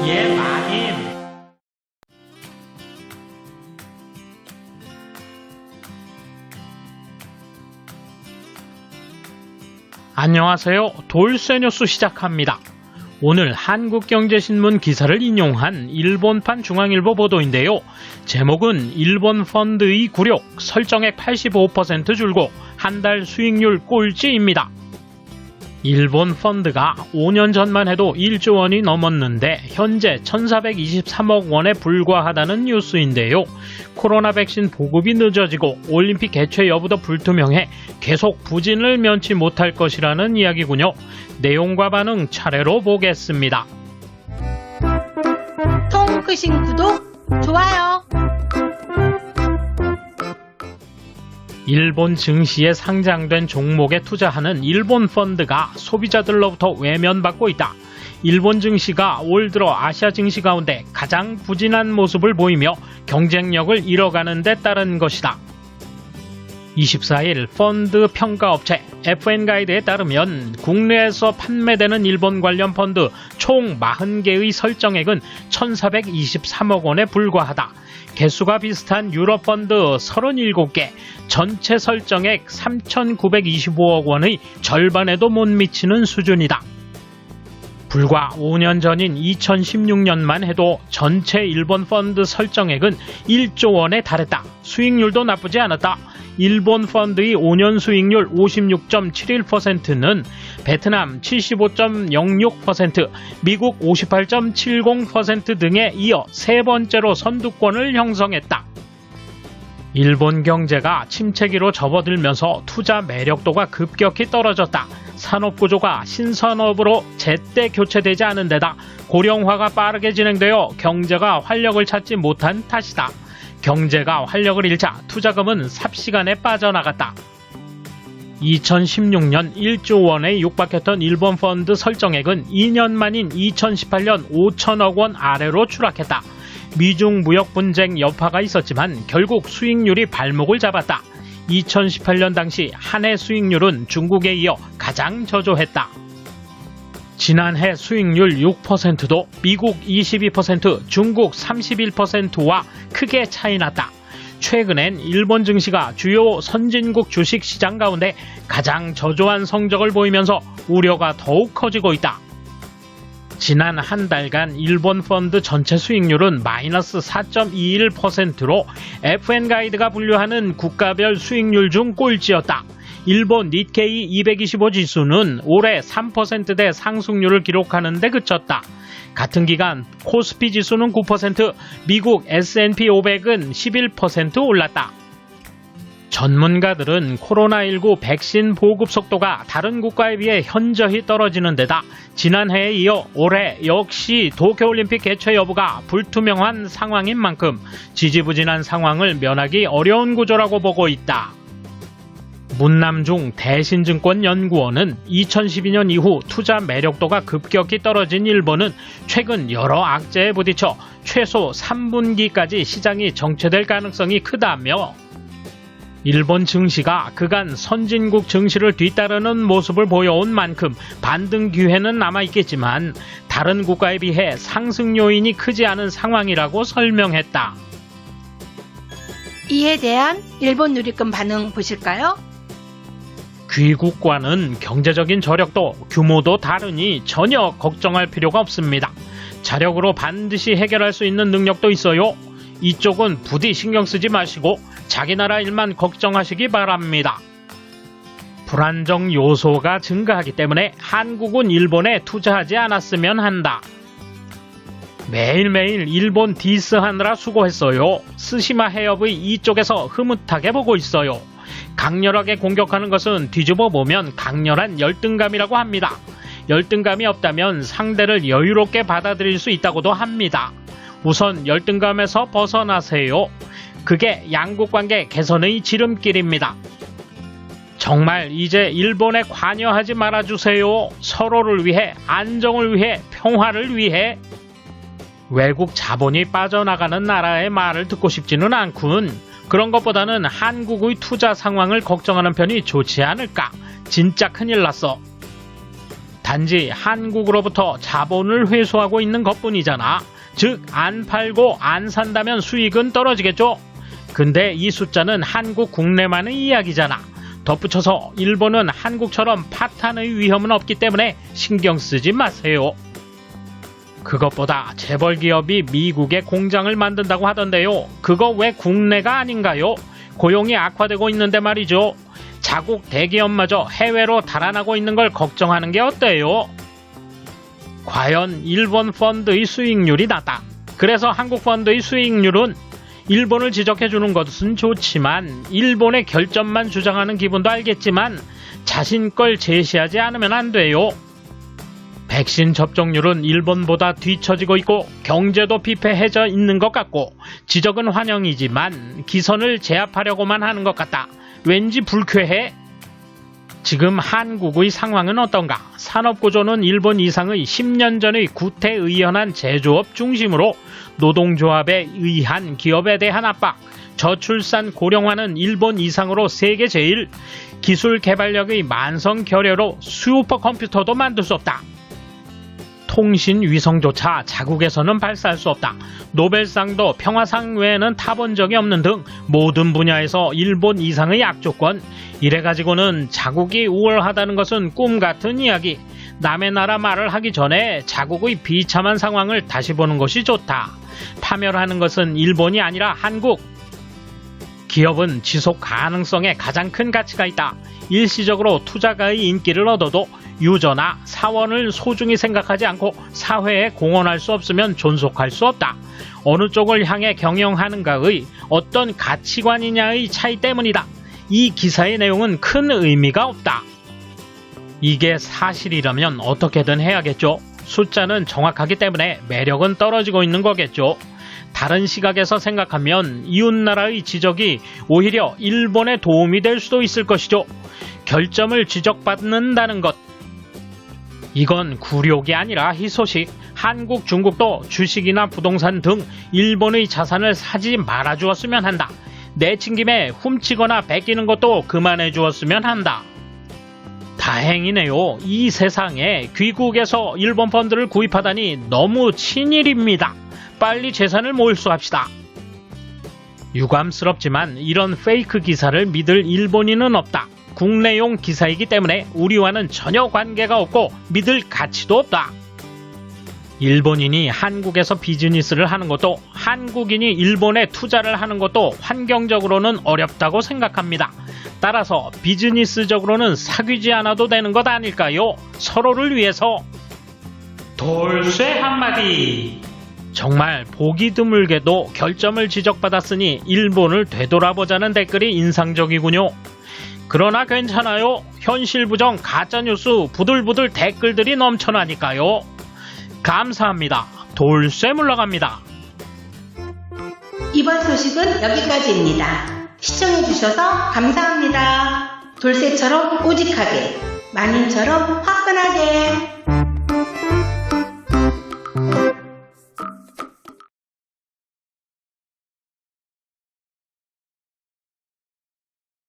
예, 마님. 안녕하세요. 돌쇠뉴스 시작합니다. 오늘 한국경제신문 기사를 인용한 일본판 중앙일보 보도인데요. 제목은 일본 펀드의 굴욕, 설정액 85% 줄고 한 달 수익률 꼴찌입니다. 일본 펀드가 5년 전만 해도 1조 원이 넘었는데 현재 1,423억 원에 불과하다는 뉴스인데요. 코로나 백신 보급이 늦어지고 올림픽 개최 여부도 불투명해 계속 부진을 면치 못할 것이라는 이야기군요. 내용과 반응 차례로 보겠습니다. 통 크신 구독, 좋아요. 일본 증시에 상장된 종목에 투자하는 일본 펀드가 소비자들로부터 외면받고 있다. 일본 증시가 올 들어 아시아 증시 가운데 가장 부진한 모습을 보이며 경쟁력을 잃어가는 데 따른 것이다. 24일 펀드 평가업체 FN가이드에 따르면 국내에서 판매되는 일본 관련 펀드 총 40개의 설정액은 1,423억 원에 불과하다. 개수가 비슷한 유럽 펀드 37개, 전체 설정액 3,925억 원의 절반에도 못 미치는 수준이다. 불과 5년 전인 2016년만 해도 전체 일본 펀드 설정액은 1조 원에 달했다. 수익률도 나쁘지 않았다. 일본 펀드의 5년 수익률 56.71%는 베트남 75.06%, 미국 58.70% 등에 이어 세 번째로 선두권을 형성했다. 일본 경제가 침체기로 접어들면서 투자 매력도가 급격히 떨어졌다. 산업구조가 신산업으로 제때 교체되지 않은 데다 고령화가 빠르게 진행되어 경제가 활력을 찾지 못한 탓이다. 경제가 활력을 잃자 투자금은 삽시간에 빠져나갔다. 2016년 1조 원에 육박했던 일본 펀드 설정액은 2년 만인 2018년 5천억 원 아래로 추락했다. 미중 무역 분쟁 여파가 있었지만 결국 수익률이 발목을 잡았다. 2018년 당시 한 해 수익률은 중국에 이어 가장 저조했다. 지난해 수익률 6%도 미국 22%, 중국 31%와 크게 차이났다. 최근엔 일본 증시가 주요 선진국 주식시장 가운데 가장 저조한 성적을 보이면서 우려가 더욱 커지고 있다. 지난 한 달간 일본 펀드 전체 수익률은 마이너스 4.21%로 FN가이드가 분류하는 국가별 수익률 중 꼴찌였다. 일본 니케이 225 지수는 올해 3%대 상승률을 기록하는 데 그쳤다. 같은 기간 코스피 지수는 9%, 미국 S&P 500은 11% 올랐다. 전문가들은 코로나19 백신 보급 속도가 다른 국가에 비해 현저히 떨어지는 데다 지난해에 이어 올해 역시 도쿄올림픽 개최 여부가 불투명한 상황인 만큼 지지부진한 상황을 면하기 어려운 구조라고 보고 있다. 문남중 대신증권연구원은 2012년 이후 투자 매력도가 급격히 떨어진 일본은 최근 여러 악재에 부딪혀 최소 3분기까지 시장이 정체될 가능성이 크다며 일본 증시가 그간 선진국 증시를 뒤따르는 모습을 보여온 만큼 반등 기회는 남아있겠지만 다른 국가에 비해 상승 요인이 크지 않은 상황이라고 설명했다. 이에 대한 일본 누리금 반응 보실까요? 귀국과는 경제적인 저력도 규모도 다르니 전혀 걱정할 필요가 없습니다. 자력으로 반드시 해결할 수 있는 능력도 있어요. 이쪽은 부디 신경 쓰지 마시고 자기 나라 일만 걱정하시기 바랍니다. 불안정 요소가 증가하기 때문에 한국은 일본에 투자하지 않았으면 한다. 매일매일 일본 디스하느라 수고했어요. 스시마 해협의 이쪽에서 흐뭇하게 보고 있어요. 강렬하게 공격하는 것은 뒤집어 보면 강렬한 열등감이라고 합니다. 열등감이 없다면 상대를 여유롭게 받아들일 수 있다고도 합니다. 우선 열등감에서 벗어나세요. 그게 양국관계 개선의 지름길입니다. 정말 이제 일본에 관여하지 말아주세요. 서로를 위해, 안정을 위해, 평화를 위해. 외국 자본이 빠져나가는 나라의 말을 듣고 싶지는 않군. 그런 것보다는 한국의 투자 상황을 걱정하는 편이 좋지 않을까. 진짜 큰일 났어. 단지 한국으로부터 자본을 회수하고 있는 것뿐이잖아. 즉, 안 팔고 안 산다면 수익은 떨어지겠죠. 근데 이 숫자는 한국 국내만의 이야기잖아. 덧붙여서 일본은 한국처럼 파탄의 위험은 없기 때문에 신경 쓰지 마세요. 그것보다 재벌 기업이 미국에 공장을 만든다고 하던데요. 그거 왜 국내가 아닌가요? 고용이 악화되고 있는데 말이죠. 자국 대기업마저 해외로 달아나고 있는 걸 걱정하는 게 어때요? 과연 일본 펀드의 수익률이 낮다. 그래서 한국 펀드의 수익률은 일본을 지적해주는 것은 좋지만 일본의 결점만 주장하는 기분도 알겠지만 자신 걸 제시하지 않으면 안 돼요. 백신 접종률은 일본보다 뒤처지고 있고 경제도 피폐해져 있는 것 같고 지적은 환영이지만 기선을 제압하려고만 하는 것 같다. 왠지 불쾌해. 지금 한국의 상황은 어떤가? 산업구조는 일본 이상의 10년 전의 구태의연한 제조업 중심으로 노동조합에 의한 기업에 대한 압박, 저출산 고령화는 일본 이상으로 세계 제일, 기술 개발력의 만성 결여로 슈퍼컴퓨터도 만들 수 없다. 통신 위성조차 자국에서는 발사할 수 없다. 노벨상도 평화상 외에는 타본 적이 없는 등 모든 분야에서 일본 이상의 악조건. 이래가지고는 자국이 우월하다는 것은 꿈 같은 이야기. 남의 나라 말을 하기 전에 자국의 비참한 상황을 다시 보는 것이 좋다. 파멸하는 것은 일본이 아니라 한국. 기업은 지속 가능성에 가장 큰 가치가 있다. 일시적으로 투자가의 인기를 얻어도 유저나 사원을 소중히 생각하지 않고 사회에 공헌할 수 없으면 존속할 수 없다. 어느 쪽을 향해 경영하는가의 어떤 가치관이냐의 차이 때문이다. 이 기사의 내용은 큰 의미가 없다. 이게 사실이라면 어떻게든 해야겠죠. 숫자는 정확하기 때문에 매력은 떨어지고 있는 거겠죠. 다른 시각에서 생각하면 이웃나라의 지적이 오히려 일본에 도움이 될 수도 있을 것이죠. 결점을 지적받는다는 것. 이건 굴욕이 아니라 희소식. 한국, 중국도 주식이나 부동산 등 일본의 자산을 사지 말아주었으면 한다. 내친 김에 훔치거나 베끼는 것도 그만해 주었으면 한다. 다행이네요. 이 세상에 귀국에서 일본 펀드를 구입하다니 너무 친일입니다. 빨리 재산을 몰수합시다. 유감스럽지만 이런 페이크 기사를 믿을 일본인은 없다. 국내용 기사이기 때문에 우리와는 전혀 관계가 없고 믿을 가치도 없다. 일본인이 한국에서 비즈니스를 하는 것도 한국인이 일본에 투자를 하는 것도 환경적으로는 어렵다고 생각합니다. 따라서 비즈니스적으로는 사귀지 않아도 되는 것 아닐까요? 서로를 위해서. 돌쇠 한마디. 정말 보기 드물게도 결점을 지적받았으니 일본을 되돌아보자는 댓글이 인상적이군요. 그러나 괜찮아요. 현실 부정 가짜뉴스 부들부들 댓글들이 넘쳐나니까요. 감사합니다. 돌쇠 물러갑니다. 이번 소식은 여기까지입니다. 시청해주셔서 감사합니다. 돌쇠처럼 오직하게, 마님처럼 화끈하게.